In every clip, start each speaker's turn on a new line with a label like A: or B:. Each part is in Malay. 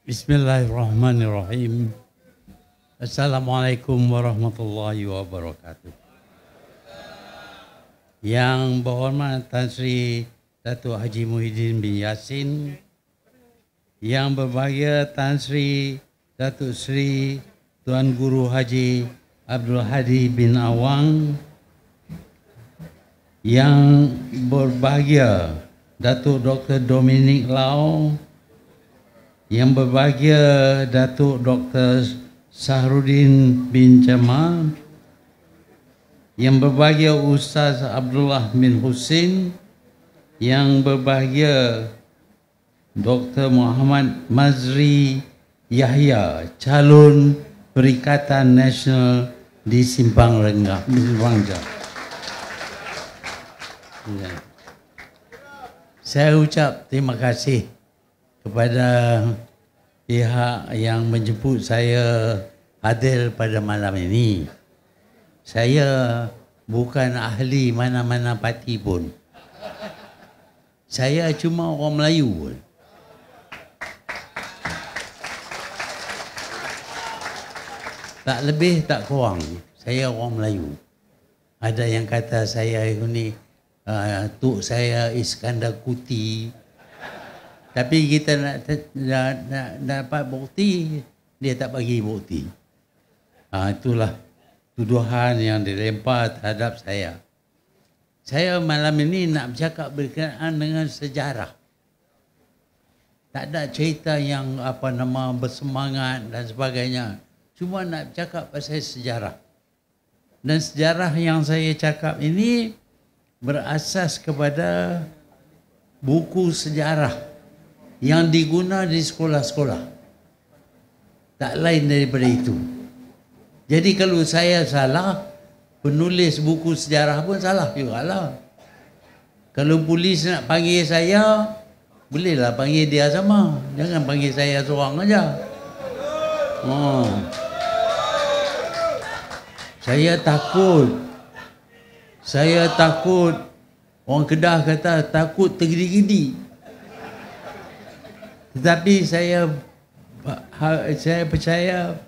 A: Bismillahirrahmanirrahim. Assalamualaikum warahmatullahi wabarakatuh. Yang berhormat Tan Sri Datuk Haji Muhyiddin bin Yassin, yang berbahagia Tan Sri Datuk Sri Tuan Guru Haji Abdul Hadi bin Awang, yang berbahagia Datuk Dr. Dominic Lau, yang berbahagia Datuk Dr. Sahrudin bin Jamal, yang berbahagia Ustaz Abdullah bin Husin, yang berbahagia Dr. Muhammad Mazri Yahya, calon Perikatan Nasional di Simpang Renggah, Bangja. Saya ucap terima kasih kepada pihak yang menjemput saya hadir pada malam ini. Saya bukan ahli mana-mana parti pun. Saya cuma orang Melayu pun. Tak lebih tak kurang. Saya orang Melayu. Ada yang kata saya ini, tuk saya Iskandar Kuti. Tapi kita nak dapat bukti, dia tak bagi bukti. Itulah tuduhan yang dilempar terhadap saya. Saya malam ini nak bercakap berkenaan dengan sejarah. Tak ada cerita yang bersemangat dan sebagainya. Cuma nak bercakap pasal sejarah. Dan sejarah yang saya cakap ini berasas kepada buku sejarah yang diguna di sekolah-sekolah. Tak lain daripada itu. Jadi kalau saya salah, penulis buku sejarah pun salah jugalah. Kalau polis nak panggil saya, bolehlah panggil dia sama. Jangan panggil saya seorang aja. Saya takut. Orang Kedah kata takut tergidi-gidi. Tetapi saya percaya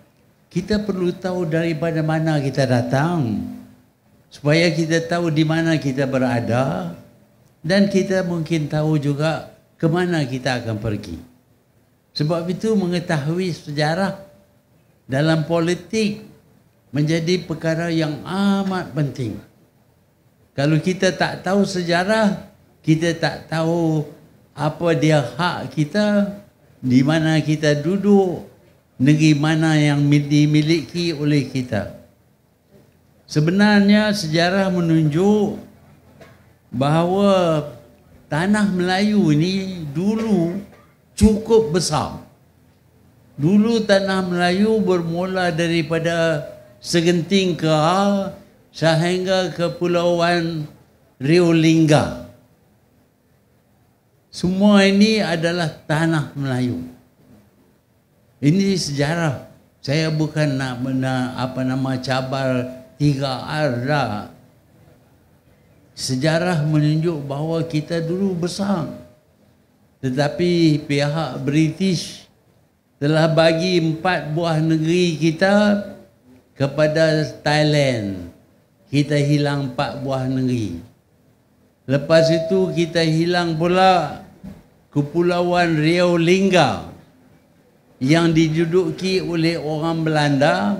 A: kita perlu tahu daripada mana kita datang, supaya kita tahu di mana kita berada, dan kita mungkin tahu juga ke mana kita akan pergi. Sebab itu mengetahui sejarah dalam politik menjadi perkara yang amat penting. Kalau kita tak tahu sejarah, kita tak tahu apa dia hak kita, di mana kita duduk, negeri mana yang dimiliki oleh kita. Sebenarnya sejarah menunjuk bahawa tanah Melayu ini dulu cukup besar. Dulu tanah Melayu bermula daripada Segenting Keral sehingga ke Pulauan Rio Lingga. Semua ini adalah tanah Melayu. Ini sejarah. Saya bukan nak cabar 3R dah. Sejarah menunjuk bahawa kita dulu besar. Tetapi pihak British telah bagi 4 buah negeri kita kepada Thailand. Kita hilang 4 buah negeri. Lepas itu kita hilang pula Kepulauan Rio Lingga yang diduduki oleh orang Belanda,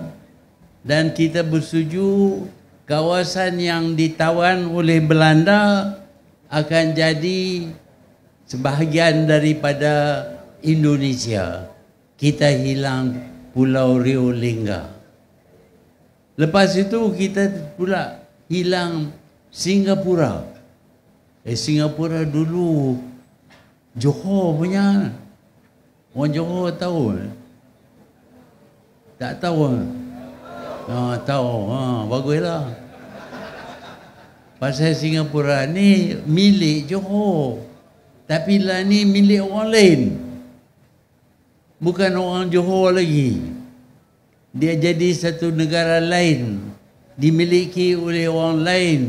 A: dan kita bersetuju kawasan yang ditawan oleh Belanda akan jadi sebahagian daripada Indonesia. Kita hilang Pulau Rio Lingga. Lepas itu kita pula hilang Singapura. Singapura dulu Johor punya. Orang Johor tahu? Tak tahu? Tahu. Baguslah. Pasal Singapura ni milik Johor. Tapi lah ni milik orang lain. Bukan orang Johor lagi. Dia jadi satu negara lain. Dimiliki oleh orang lain.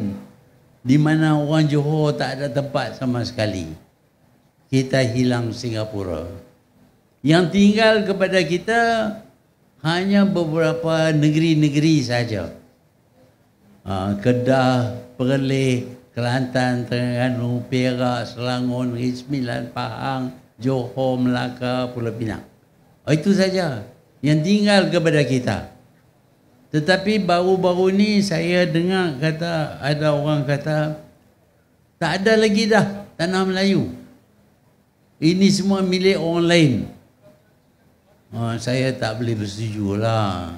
A: Di mana orang Johor tak ada tempat sama sekali. Kita hilang Singapura. Yang tinggal kepada kita hanya beberapa negeri-negeri saja. Kedah, Perlis, Kelantan, Terengganu, Perak, Selangor, Negeri Sembilan, Pahang, Johor, Melaka, Pulau Pinang. Itu saja yang tinggal kepada kita. Tetapi baru-baru ni saya dengar kata, ada orang kata, tak ada lagi dah tanah Melayu. Ini semua milik orang lain. Saya tak boleh bersetuju lah.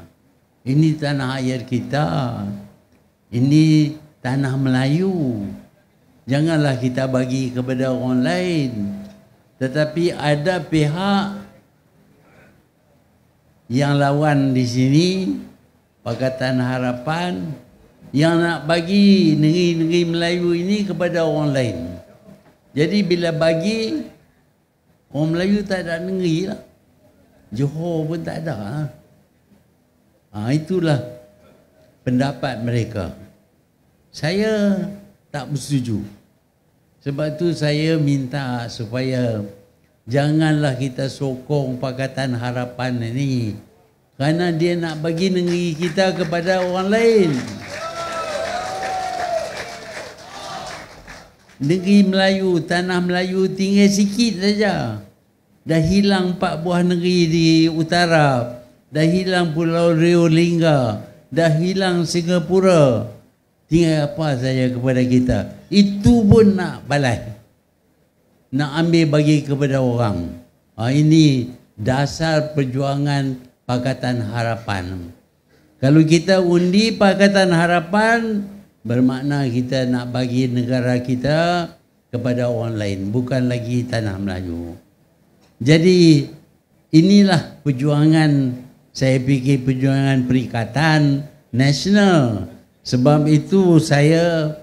A: Ini tanah air kita. Ini tanah Melayu. Janganlah kita bagi kepada orang lain. Tetapi ada pihak yang lawan di sini, Pakatan Harapan, yang nak bagi negeri-negeri Melayu ini kepada orang lain. Jadi bila bagi, orang Melayu tak ada negeri lah. Johor pun tak ada. Itulah pendapat mereka. Saya tak bersetuju. Sebab tu saya minta supaya janganlah kita sokong Pakatan Harapan ini, kerana dia nak bagi negeri kita kepada orang lain. Negeri Melayu, tanah Melayu tinggal sikit saja. Dah hilang 4 buah negeri di utara. Dah hilang Pulau Rio Lingga. Dah hilang Singapura. Tinggal apa saja kepada kita. Itu pun nak balas. Nak ambil bagi kepada orang. Ini dasar perjuangan Pakatan Harapan. Kalau kita undi Pakatan Harapan, bermakna kita nak bagi negara kita kepada orang lain, bukan lagi tanah Melayu. Jadi inilah perjuangan, saya fikir perjuangan Perikatan Nasional. Sebab itu saya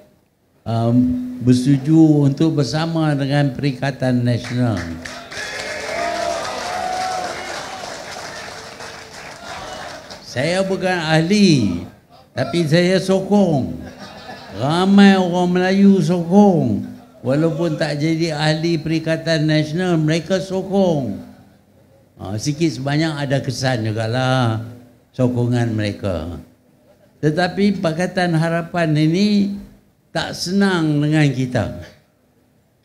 A: bersetuju untuk bersama dengan Perikatan Nasional. Saya bukan ahli, tapi saya sokong. Ramai orang Melayu sokong. Walaupun tak jadi ahli Perikatan Nasional, mereka sokong. Sikit sebanyak ada kesan jugalah sokongan mereka. Tetapi Pakatan Harapan ini tak senang dengan kita.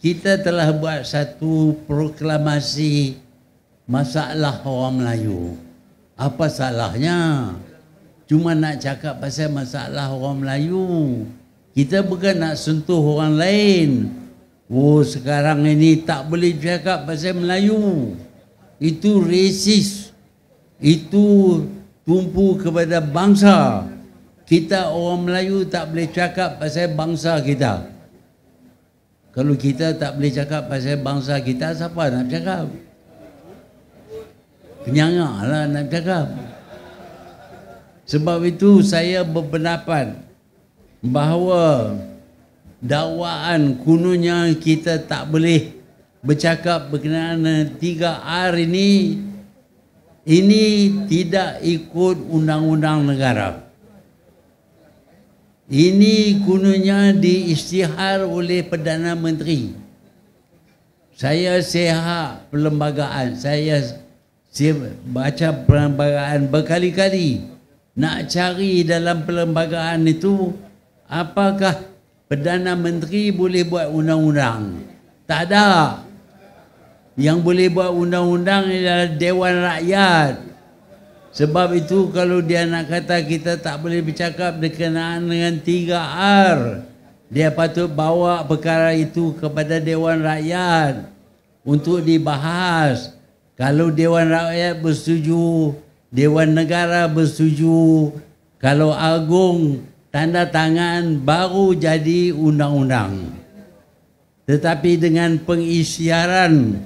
A: Kita telah buat satu proklamasi masalah orang Melayu. Apa salahnya? Cuma nak cakap pasal masalah orang Melayu. Kita bukan nak sentuh orang lain. Sekarang ini tak boleh cakap pasal Melayu. Itu resis. Itu tumpu kepada bangsa. Kita orang Melayu tak boleh cakap pasal bangsa kita. Kalau kita tak boleh cakap pasal bangsa kita, siapa nak cakap? Penyangak lah nak cakap. Sebab itu saya berpendapat bahawa dakwaan kononnya kita tak boleh bercakap berkenaan 3R ini tidak ikut undang-undang negara. Ini kononnya diisytihar oleh Perdana Menteri. Saya sihat perlembagaan, saya baca perlembagaan berkali-kali, nak cari dalam perlembagaan itu apakah Perdana Menteri boleh buat undang-undang. Tak ada. Yang boleh buat undang-undang ialah Dewan Rakyat. Sebab itu kalau dia nak kata kita tak boleh bercakap berkenaan dengan 3R, dia patut bawa perkara itu kepada Dewan Rakyat untuk dibahas. Kalau Dewan Rakyat bersetuju, Dewan Negara bersetuju, kalau Agung tanda tangan, baru jadi undang-undang. Tetapi dengan pengisytiharan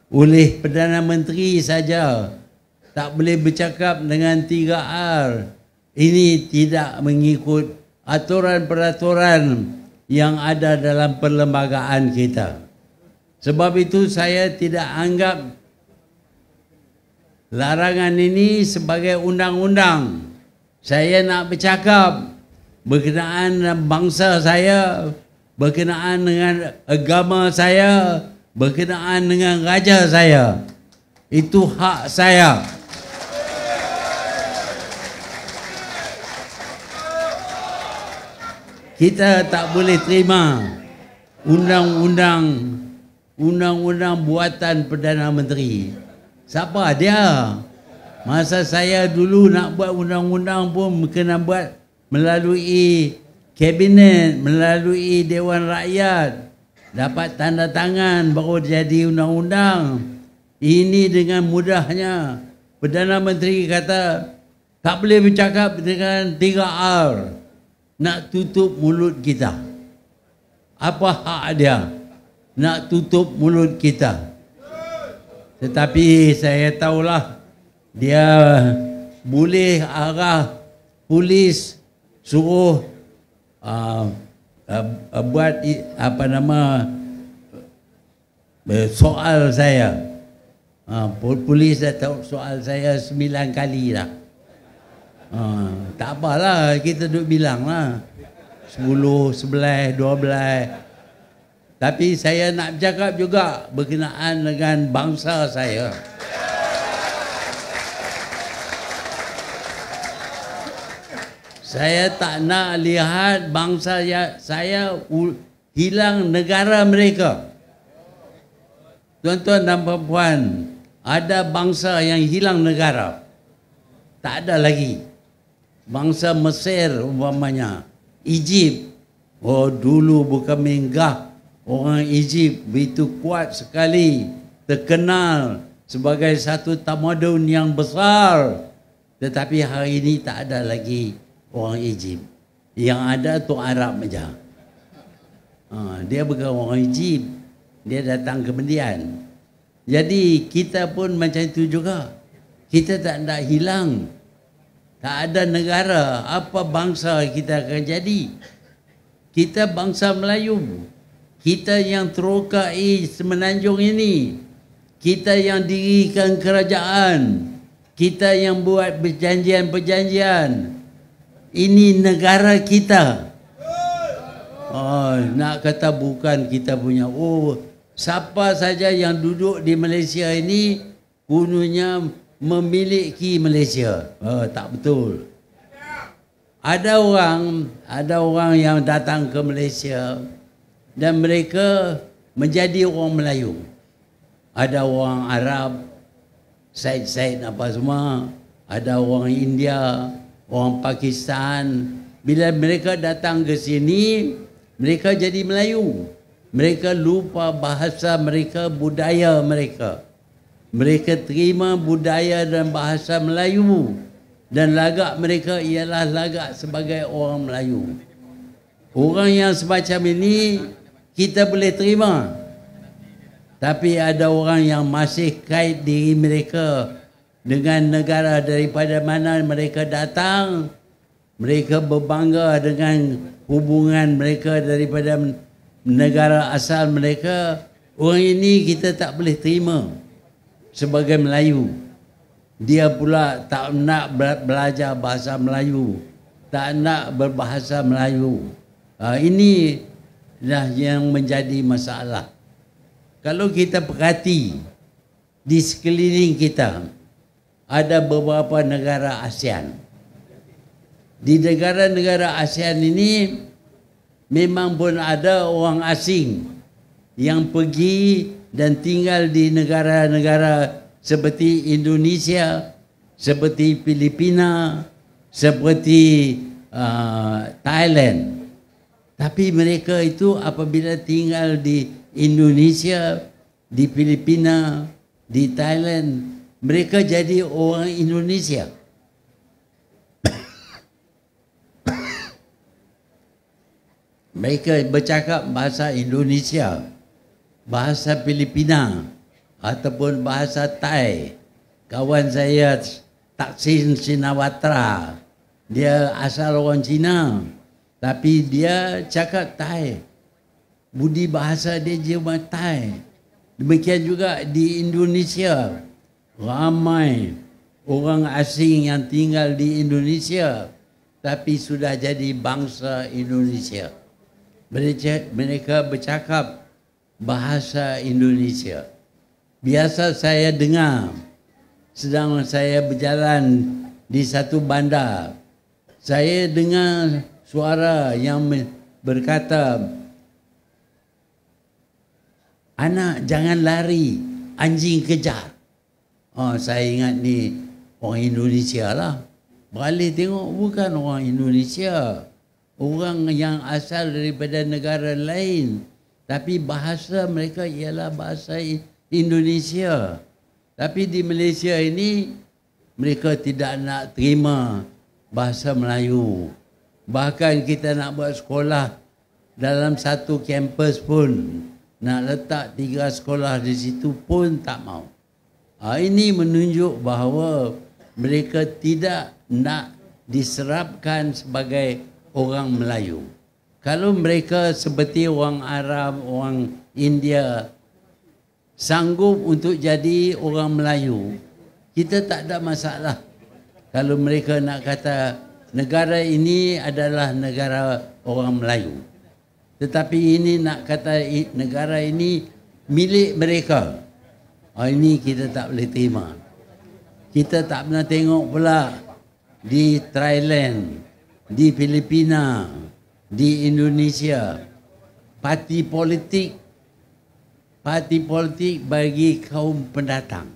A: oleh Perdana Menteri saja, tak boleh bercakap dengan 3R. Ini tidak mengikut aturan-peraturan yang ada dalam perlembagaan kita. Sebab itu saya tidak anggap larangan ini sebagai undang-undang. Saya nak bercakap berkenaan dengan bangsa saya, berkenaan dengan agama saya, berkenaan dengan raja saya. Itu hak saya. Kita tak boleh terima undang-undang buatan Perdana Menteri. Siapa dia? Masa saya dulu nak buat undang-undang pun kena buat melalui kabinet, melalui Dewan Rakyat, dapat tanda tangan baru jadi undang-undang. Ini dengan mudahnya Perdana Menteri kata tak boleh bercakap dengan 3R. Nak tutup mulut kita. Apa hak dia nak tutup mulut kita? Tetapi saya tahulah dia boleh arah polis suruh buat soal saya. Polis dah tahu soal saya 9 kali dah. Tak apalah, kita duduk bilang lah 10, 11, 12. Tapi saya nak bercakap juga berkenaan dengan bangsa saya. Saya tak nak lihat bangsa saya hilang negara mereka. Tuan-tuan dan puan-puan, ada bangsa yang hilang negara. Tak ada lagi. Bangsa Mesir umpamanya, Egypt. Oh, dulu bukan menggah. Orang Egypt begitu kuat sekali, terkenal sebagai satu tamadun yang besar. Tetapi hari ini tak ada lagi orang Egypt. Yang ada tu Arab saja. Dia bukan orang Egypt. Dia datang kemudian. Jadi kita pun macam itu juga. Kita tak nak hilang. Tak ada negara, apa bangsa kita akan jadi? Kita bangsa Melayu. Kita yang terokai semenanjung ini. Kita yang dirikan kerajaan. Kita yang buat perjanjian-perjanjian. Ini negara kita. Nak kata bukan kita punya. Siapa saja yang duduk di Malaysia ini kononnya memiliki Malaysia. Tak betul. Ada orang yang datang ke Malaysia dan mereka menjadi orang Melayu. Ada orang Arab, Said apa semua. Ada orang India, orang Pakistan. Bila mereka datang ke sini, mereka jadi Melayu. Mereka lupa bahasa mereka, budaya mereka. Mereka terima budaya dan bahasa Melayu. Dan lagak mereka ialah lagak sebagai orang Melayu. Orang yang semacam ini kita boleh terima. Tapi ada orang yang masih kait diri mereka dengan negara daripada mana mereka datang. Mereka berbangga dengan hubungan mereka daripada negara asal mereka. Orang ini kita tak boleh terima sebagai Melayu. Dia pula tak nak belajar bahasa Melayu, tak nak berbahasa Melayu. Ini dah yang menjadi masalah. Kalau kita perhati di sekeliling kita, ada beberapa negara ASEAN. Di negara-negara ASEAN ini memang pun ada orang asing yang pergi dan tinggal di negara-negara seperti Indonesia, seperti Filipina, seperti Thailand. Tapi mereka itu apabila tinggal di Indonesia, di Filipina, di Thailand, mereka jadi orang Indonesia. Mereka bercakap bahasa Indonesia, bahasa Filipina, ataupun bahasa Thai. Kawan saya Taksin Shinawatra, dia asal orang Cina, tapi dia cakap Thai. Budi bahasa dia cuma Thai. Demikian juga di Indonesia, ramai orang asing yang tinggal di Indonesia, tapi sudah jadi bangsa Indonesia. Mereka bercakap bahasa Indonesia. Biasa saya dengar sedang saya berjalan di satu bandar, saya dengar suara yang berkata, "Anak jangan lari, anjing kejar." Oh, saya ingat ni orang Indonesia lah. Balik tengok bukan orang Indonesia, orang yang asal daripada negara lain, tapi bahasa mereka ialah bahasa Indonesia. Tapi di Malaysia ini mereka tidak nak terima bahasa Melayu. Bahkan kita nak buat sekolah dalam satu kampus pun, nak letak 3 sekolah di situ pun tak mau. Ini menunjuk bahawa mereka tidak nak diserapkan sebagai orang Melayu. Kalau mereka seperti orang Arab, orang India sanggup untuk jadi orang Melayu, kita tak ada masalah. Kalau mereka nak kata negara ini adalah negara orang Melayu, tetapi ini nak kata negara ini milik mereka, ini kita tak boleh terima. Kita tak pernah tengok pula di Thailand, di Filipina, di Indonesia, parti politik bagi kaum pendatang.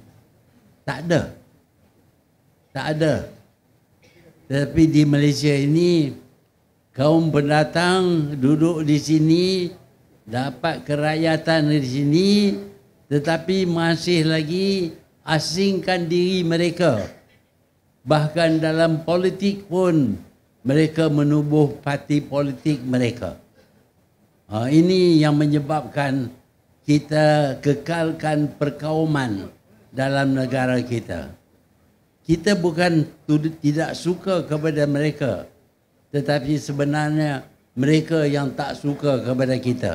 A: Tak ada. Tak ada. Tapi di Malaysia ini, kaum pendatang duduk di sini, dapat kerakyatan di sini, tetapi masih lagi asingkan diri mereka. Bahkan dalam politik pun, mereka menubuh parti politik mereka. Ini yang menyebabkan kita kekalkan perkauman dalam negara kita. Kita bukan tidak suka kepada mereka, tetapi sebenarnya mereka yang tak suka kepada kita.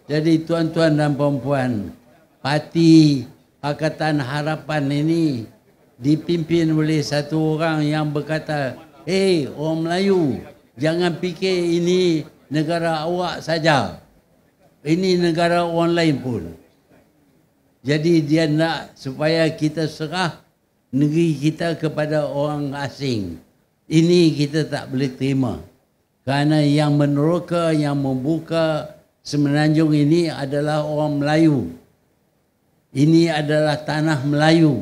A: Jadi tuan-tuan dan puan-puan, parti Pakatan Harapan ini dipimpin oleh satu orang yang berkata, "Hey, orang Melayu, jangan fikir ini negara awak saja. Ini negara orang lain pun." Jadi dia nak supaya kita serah negeri kita kepada orang asing. Ini kita tak boleh terima. Kerana yang meneroka, yang membuka Semenanjung ini adalah orang Melayu. Ini adalah tanah Melayu.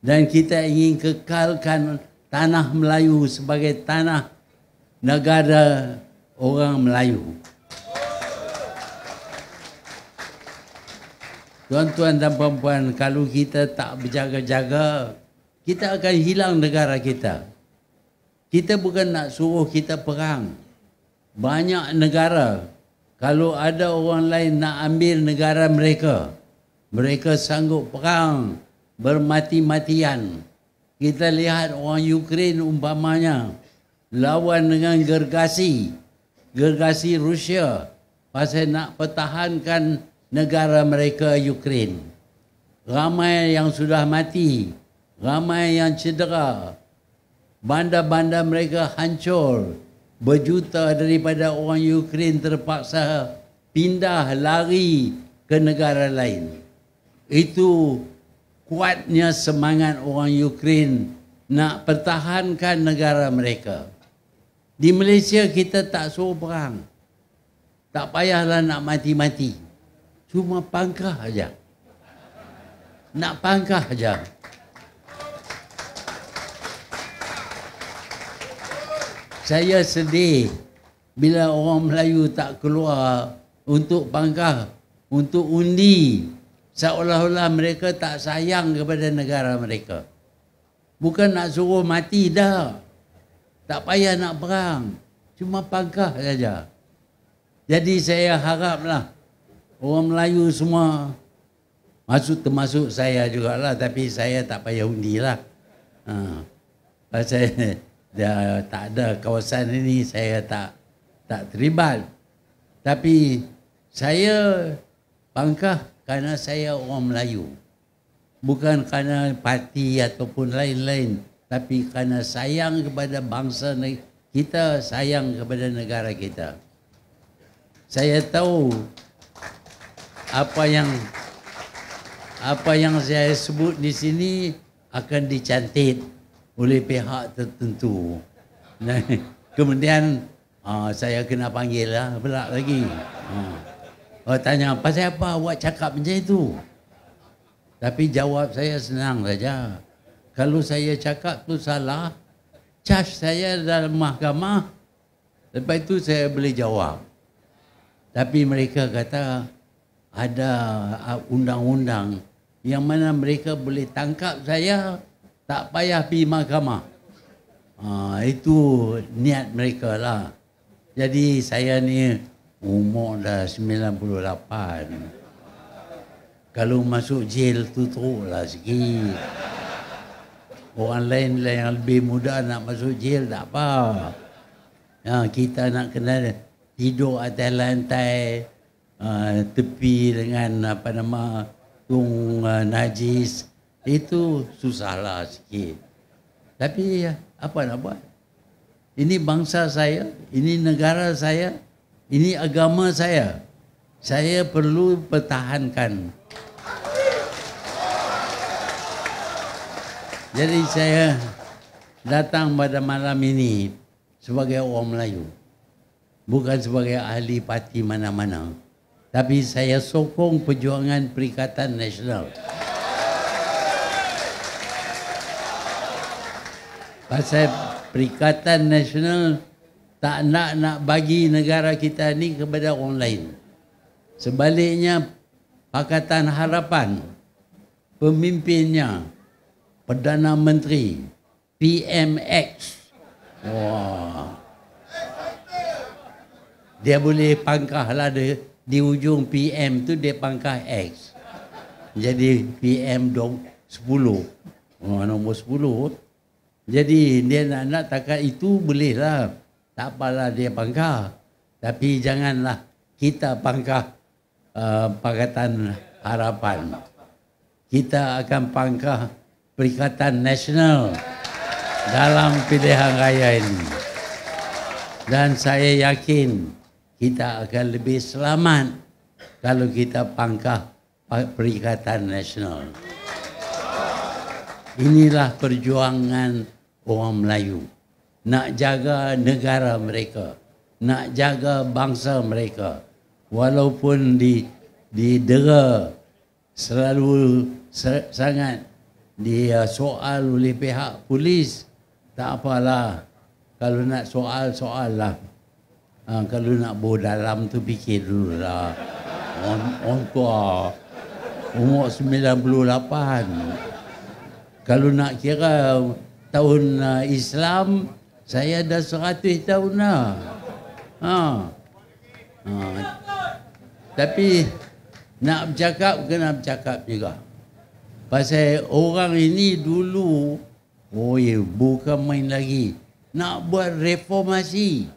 A: Dan kita ingin kekalkan tanah Melayu sebagai tanah negara orang Melayu. Tuan-tuan dan puan-puan, kalau kita tak berjaga-jaga, kita akan hilang negara kita. Kita bukan nak suruh kita perang. Banyak negara, kalau ada orang lain nak ambil negara mereka, mereka sanggup perang bermati-matian. Kita lihat orang Ukraine umpamanya lawan dengan gergasi Rusia pasal nak pertahankan negara mereka Ukraine. Ramai yang sudah mati, ramai yang cedera. Bandar-bandar mereka hancur. Berjuta daripada orang Ukraine terpaksa pindah lari ke negara lain. Itu kuatnya semangat orang Ukraine nak pertahankan negara mereka. Di Malaysia kita tak suruh perang. Tak payahlah nak mati-mati. Cuma pangkah aja. Nak pangkah aja. Saya sedih bila orang Melayu tak keluar untuk pangkah, untuk undi. Seolah-olah mereka tak sayang kepada negara mereka. Bukan nak suruh mati dah. Tak payah nak perang. Cuma pangkah saja. Jadi saya haraplah orang Melayu semua, termasuk saya jugalah, tapi saya tak payah undi lah. Pasal tak ada kawasan ini, saya tak terlibat. Tapi saya pangkah kerana saya orang Melayu. Bukan kerana parti ataupun lain-lain, tapi kerana sayang kepada bangsa kita, sayang kepada negara kita. Saya tahu apa yang saya sebut di sini akan dicantit oleh pihak tertentu. Dan kemudian saya kena panggil lah pula lagi. Tanya, pasal apa awak cakap macam itu? Tapi jawab saya senang saja. Kalau saya cakap tu salah, charge saya dalam mahkamah, lepas itu saya boleh jawab. Tapi mereka kata ada undang-undang yang mana mereka boleh tangkap saya, tak payah pergi mahkamah. Itu niat mereka lah. Jadi saya ni umur dah 98. Kalau masuk jail tu teruklah sikit. Orang lain yang lebih muda nak masuk jail tak apa. Kita nak kena tidur atas lantai, tepi dengan tung najis, itu susahlah sikit. Tapi apa nak buat? Ini bangsa saya, ini negara saya, ini agama saya. Saya perlu pertahankan. Jadi saya datang pada malam ini sebagai orang Melayu. Bukan sebagai ahli parti mana-mana. Tapi saya sokong perjuangan Perikatan Nasional. Pasal Perikatan Nasional tak nak bagi negara kita ni kepada orang lain. Sebaliknya, Pakatan Harapan, pemimpinnya, Perdana Menteri, PMX. Wah. Dia boleh pangkah lah di ujung PM tu dia pangkah X. Jadi PM 10. Nombor 10. Jadi dia nak takat itu boleh lah. Tak apalah dia pangkah. Tapi janganlah kita pangkah Pakatan Harapan. Kita akan pangkah Perikatan Nasional dalam pilihan raya ini. Dan saya yakin kita akan lebih selamat kalau kita pangkah Perikatan Nasional. Inilah perjuangan orang Melayu. Nak jaga negara mereka. Nak jaga bangsa mereka. Walaupun didera selalu sangat soal oleh pihak polis, tak apalah. Kalau nak soal lah. Kalau nak bawa dalam tu fikir dulu lah. Orang tua umur 98. Kalau nak kira tahun Islam, saya dah 100 tahun lah. Tapi nak bercakap, kena bercakap juga. Pasal orang ini dulu, bukan main lagi. Nak buat reformasi.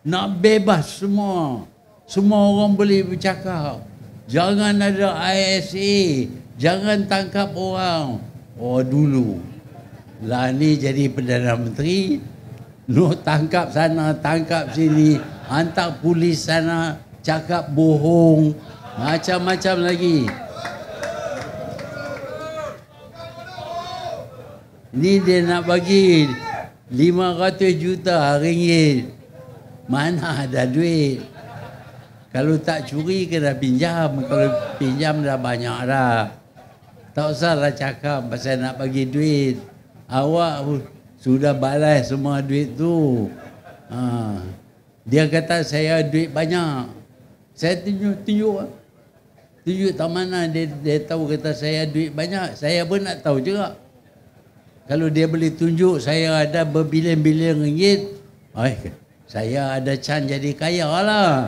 A: Nak bebas semua. Semua orang boleh bercakap. Jangan ada ISA. Jangan tangkap orang. Dulu. Lah ni jadi Perdana Menteri. Tangkap sana, tangkap sini. Hantar polis sana. Cakap bohong. Macam-macam lagi. Ni dia nak bagi 500 juta ringgit. Mana ada duit? Kalau tak curi kena pinjam. Kalau pinjam dah banyak dah. Tak usahlah cakap pasal nak bagi duit. Awak sudah balas semua duit tu. Dia kata saya duit banyak. Saya tunjuk. Tunjuk tak mana dia tahu kata saya duit banyak. Saya pun nak tahu juga. Kalau dia boleh tunjuk saya ada berbilion-bilion ringgit, saya ada chance jadi kaya lah.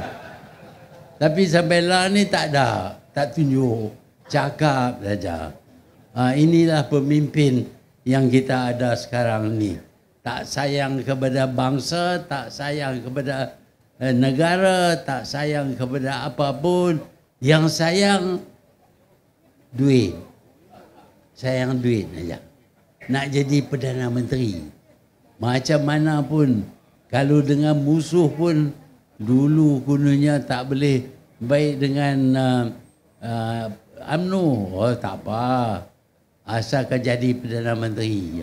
A: Tapi sampai lah ni tak ada. Tak tunjuk. Cakap saja. Inilah pemimpin yang kita ada sekarang ni. Tak sayang kepada bangsa, tak sayang kepada negara, tak sayang kepada apapun. Yang sayang duit. Sayang duit saja. Nak jadi Perdana Menteri. Macam mana pun, kalau dengan musuh pun, dulu kononnya tak boleh baik dengan UMNO. Oh tak apa, asalkan jadi Perdana Menteri.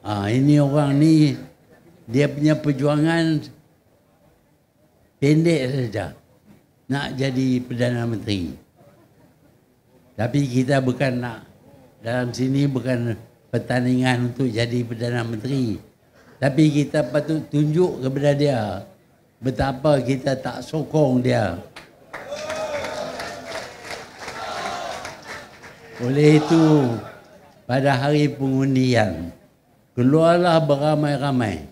A: Ini orang ni dia punya perjuangan pendek saja, nak jadi Perdana Menteri. Tapi kita bukan nak, dalam sini bukan pertandingan untuk jadi Perdana Menteri. Tapi kita patut tunjuk kepada dia betapa kita tak sokong dia. Oleh itu, pada hari pengundian, keluarlah beramai-ramai.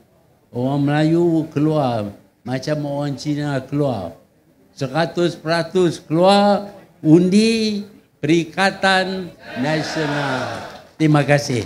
A: Orang Melayu keluar macam orang Cina keluar. 100% keluar undi Perikatan Nasional. Terima kasih.